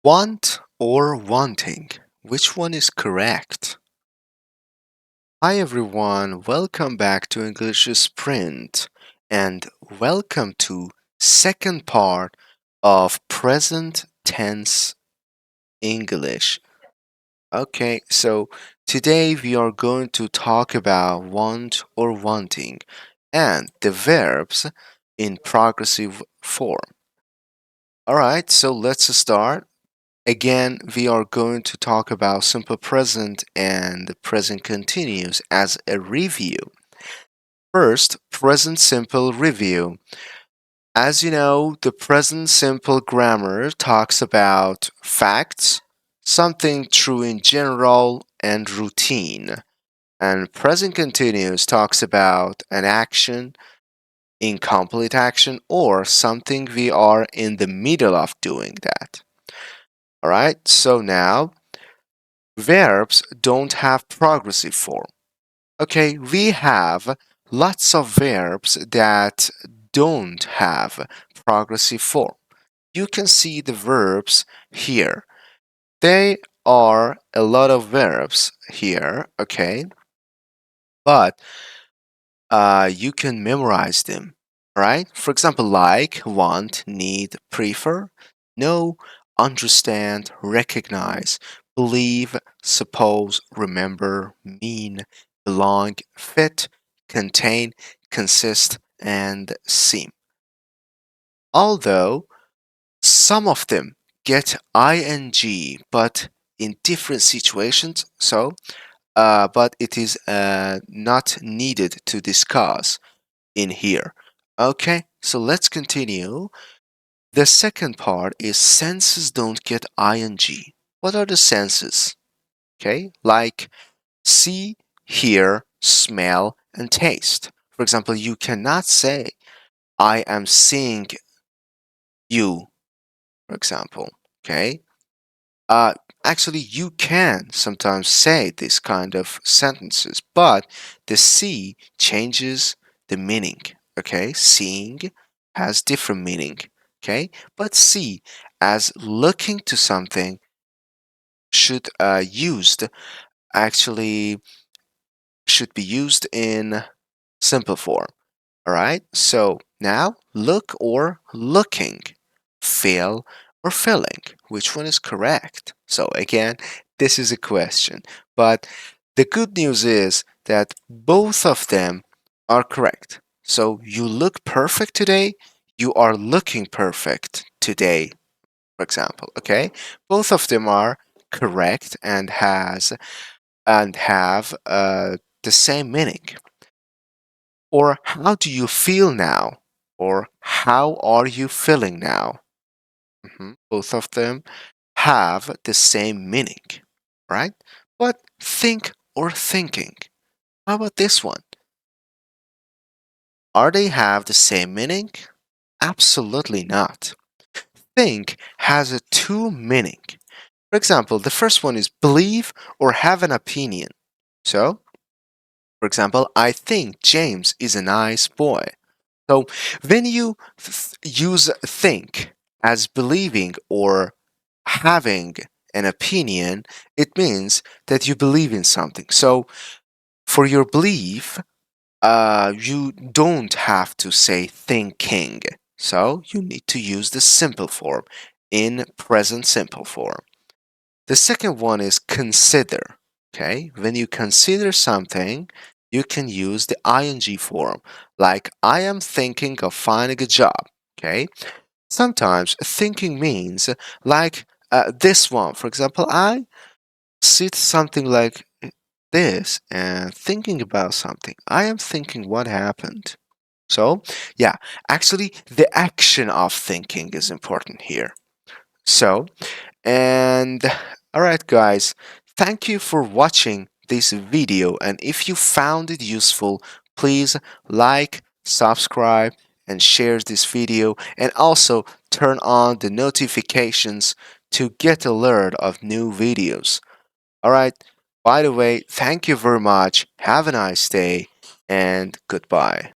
Want or wanting? Which one is correct? Hi everyone, welcome back to English Sprint and welcome to second part of present tense English. Okay, so today we are going to talk about want or wanting and the verbs in progressive form. All right, so let's start. Again, we are going to talk about simple present and present continuous as a review. First, present simple review. As you know, the present simple grammar talks about facts, something true in general, and routine. And present continuous talks about an action, incomplete action, or something we are in the middle of doing that. All right, so now verbs don't have progressive form. Okay, we have lots of verbs that don't have progressive form. You can see the verbs here. They are a lot of verbs here, okay? But you can memorize them, right? For example, like, want, need, prefer, know, understand, recognize, believe, suppose, remember, mean, belong, fit, contain, consist, and seem. Although some of them get ing, but in different situations, but it is not needed to discuss in here. Okay, so let's continue. The second part is senses don't get ing. What are the senses? Okay, like see, hear, smell, and taste. For example, you cannot say, I am seeing you, for example. Okay, uh, actually, you can sometimes say this kind of sentences, but the see changes the meaning. Okay, seeing has different meaning. Okay, but see as looking to something should used actually should be used in simple form. All right, so now look or looking, feel or feeling. Which one is correct? So again, this is a question, but the good news is that both of them are correct. So you look perfect today, you are looking perfect today, for example, okay? Both of them are correct and have the same meaning. Or how do you feel now? Or how are you feeling now? Both of them have the same meaning, right? But think or thinking. How about this one? Are they have the same meaning? Absolutely not. Think has a two meaning. For example, the first one is believe or have an opinion. So, for example, I think James is a nice boy. So when you use think as believing or having an opinion, it means that you believe in something. So for your belief, you don't have to say thinking. So you need to use the simple form in present simple form. The second one is consider. Okay, when you consider something, you can use the ing form, like I am thinking of finding a job. Okay, sometimes thinking means like this one. For example, I sit something like this and thinking about something. I am thinking what happened. So, yeah, actually, the action of thinking is important here. So, and all right, guys, thank you for watching this video. And if you found it useful, please like, subscribe, and share this video. And also turn on the notifications to get alert of new videos. All right, by the way, thank you very much. Have a nice day and goodbye.